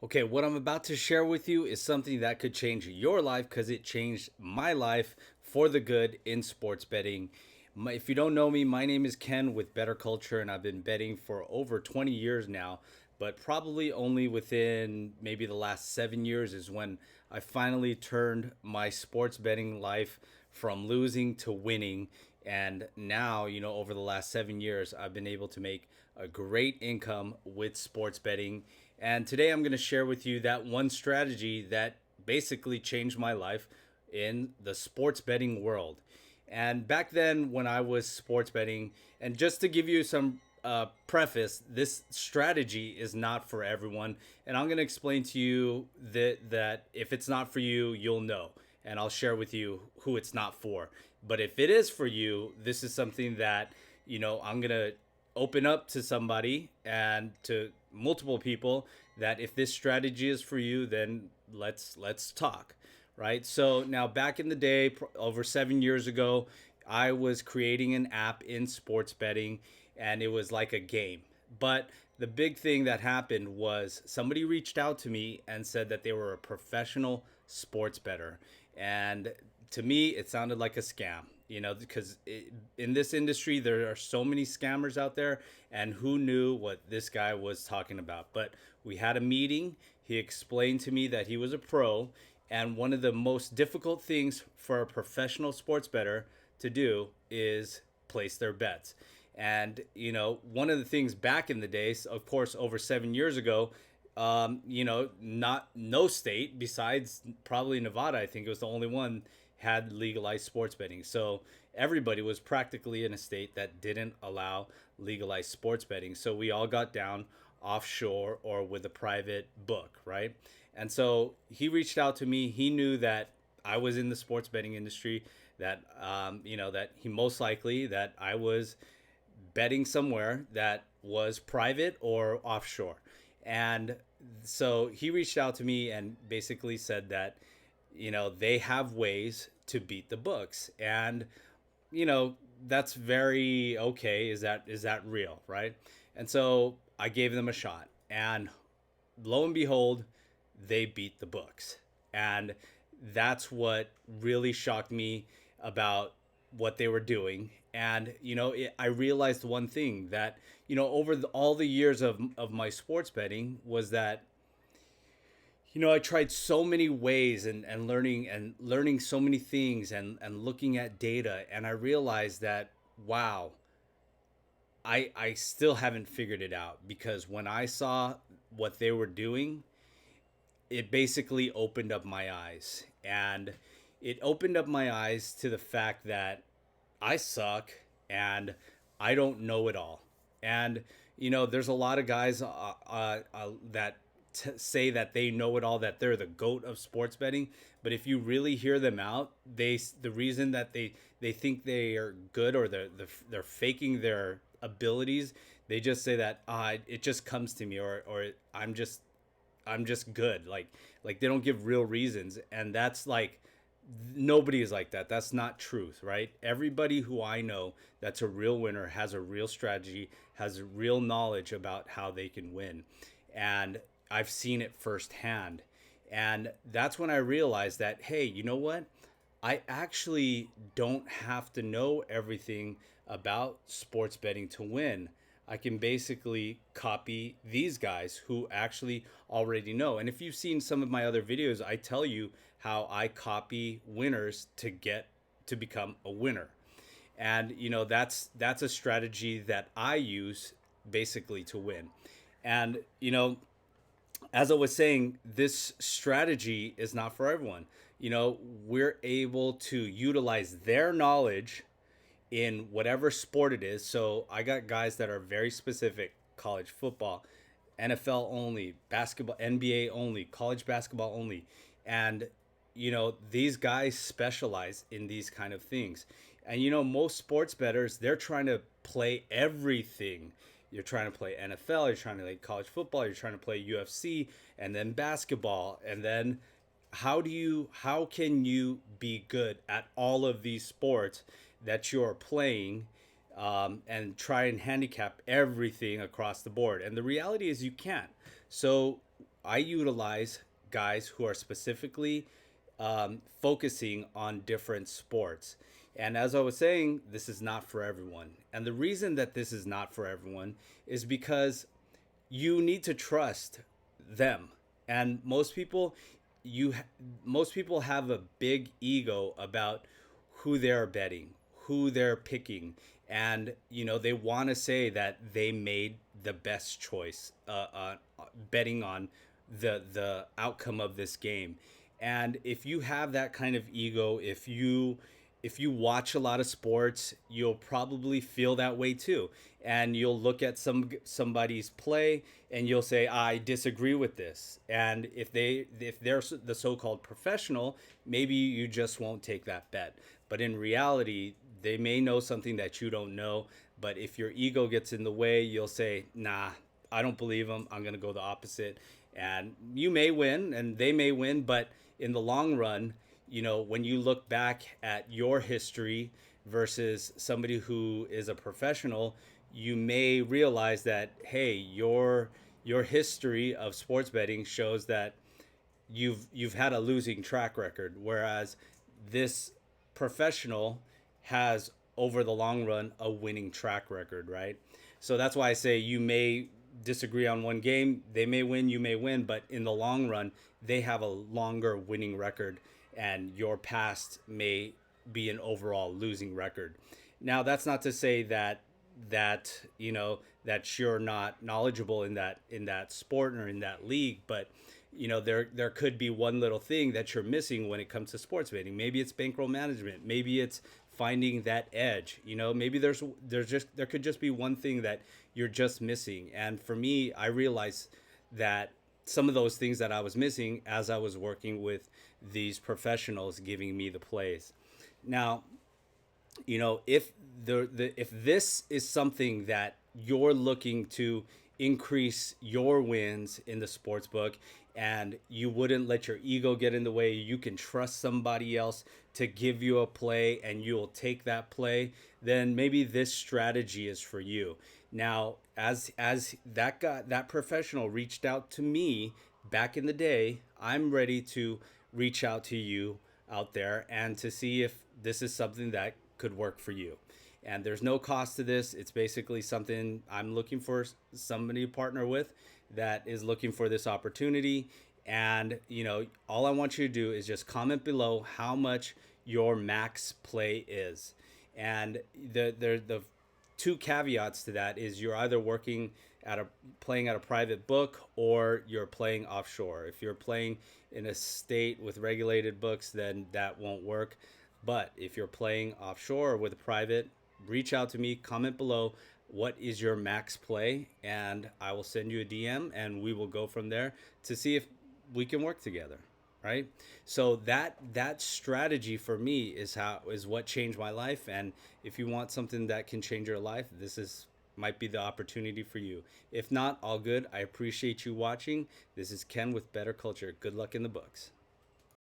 Okay, what I'm about to share with you is something that could change your life because it changed my life for the good in sports betting. If you don't know me, my name is Ken with Bettor Culture, and I've been betting for over 20 years now. But probably only within maybe the last 7 years is when I finally turned my sports betting life from losing to winning. And now, over the last 7 years, I've been able to make a great income with sports betting. And today I'm going to share with you that one strategy that basically changed my life in the sports betting world. And back then, when I was sports betting, and just to give you some preface, this strategy is not for everyone. And I'm going to explain to you that if it's not for you, you'll know. And I'll share with you who it's not for. But if it is for you, this is something that, I'm going to open up to somebody and to multiple people that if this strategy is for you, then let's talk, right? So now back in the day, over 7 years ago, I was creating an app in sports betting, and it was like a game. But the big thing that happened was somebody reached out to me and said that they were a professional sports bettor, and to me it sounded like a scam, because in this industry there are so many scammers out there, and who knew what this guy was talking about. But we had a meeting. He explained to me that he was a pro, and one of the most difficult things for a professional sports bettor to do is place their bets. And one of the things back in the days, of course, over 7 years ago, not no state besides probably Nevada, I think it was the only one, had legalized sports betting. So everybody was practically in a state that didn't allow legalized sports betting. So we all got down offshore or with a private book, right? And so he reached out to me. He knew that I was in the sports betting industry, that that he most likely that I was betting somewhere that was private or offshore. And so he reached out to me and basically said that, they have ways to beat the books. And, you know, that's very okay. Is that real, right? And so I gave them a shot. And lo and behold, they beat the books. And that's what really shocked me about what they were doing. And, I realized one thing that, over all the years of my sports betting was that, I tried so many ways and learning so many things and looking at data. And I realized that, wow, I still haven't figured it out, because when I saw what they were doing, it basically opened up my eyes. And it opened up my eyes to the fact that I suck and I don't know it all. And, there's a lot of guys that say that they know it all, that they're the GOAT of sports betting. But if you really hear them out, the reason that they think they are good, or they're faking their abilities, they just say that it just comes to me, or I'm just good. Like they don't give real reasons, and that's like nobody is like that. That's not truth, right? Everybody who I know that's a real winner has a real strategy, has real knowledge about how they can win. And I've seen it firsthand. And that's when I realized that, hey, you know what? I actually don't have to know everything about sports betting to win. I can basically copy these guys who actually already know. And if you've seen some of my other videos, I tell you how I copy winners to become a winner. And that's a strategy that I use basically to win. And as I was saying, this strategy is not for everyone. We're able to utilize their knowledge in whatever sport it is. So I got guys that are very specific: college football, NFL only, basketball, NBA only, college basketball only. And, these guys specialize in these kind of things. And, most sports bettors, they're trying to play everything. You're trying to play NFL, you're trying to play college football, you're trying to play UFC, and then basketball. And then how can you be good at all of these sports that you're playing, and try and handicap everything across the board? And the reality is you can't. So I utilize guys who are specifically focusing on different sports. And as I was saying, this is not for everyone. And the reason that this is not for everyone is because you need to trust them. And you most people have a big ego about who they're betting, who they're picking, and they want to say that they made the best choice betting on the outcome of this game. And if you have that kind of ego, if you watch a lot of sports, you'll probably feel that way too. And you'll look at somebody's play and you'll say, I disagree with this. And if they're the so-called professional, maybe you just won't take that bet. But in reality, they may know something that you don't know. But if your ego gets in the way, you'll say, nah, I don't believe them. I'm going to go the opposite. And you may win and they may win, but in the long run, when you look back at your history versus somebody who is a professional, you may realize that, hey, your history of sports betting shows that you've had a losing track record, whereas this professional has over the long run a winning track record, right? So that's why I say you may disagree on one game, they may win, you may win, but in the long run, they have a longer winning record, and your past may be an overall losing record. Now, that's not to say that you're not knowledgeable in that sport or in that league, but there could be one little thing that you're missing when it comes to sports betting. Maybe it's bankroll management. Maybe it's finding that edge. Maybe there could just be one thing that you're just missing. And for me, I realized that some of those things that I was missing as I was working with these professionals giving me the plays. Now, if if this is something that you're looking to increase your wins in the sports book, and you wouldn't let your ego get in the way, you can trust somebody else to give you a play and you'll take that play, then maybe this strategy is for you. Now, as that professional reached out to me back in the day, I'm ready to reach out to you out there and to see if this is something that could work for you. And there's no cost to this. It's basically something I'm looking for somebody to partner with that is looking for this opportunity. And, all I want you to do is just comment below how much your max play is. And the two caveats to that is you're either playing at a private book or you're playing offshore. If you're playing in a state with regulated books, then that won't work. But if you're playing offshore or with a private, reach out to me, comment below what is your max play, and I will send you a DM and we will go from there to see if we can work together, right? So that strategy for me is what changed my life. And if you want something that can change your life, this might be the opportunity for you. If not, all good. I appreciate you watching. This is Ken with Bettor Culture. Good luck in the books.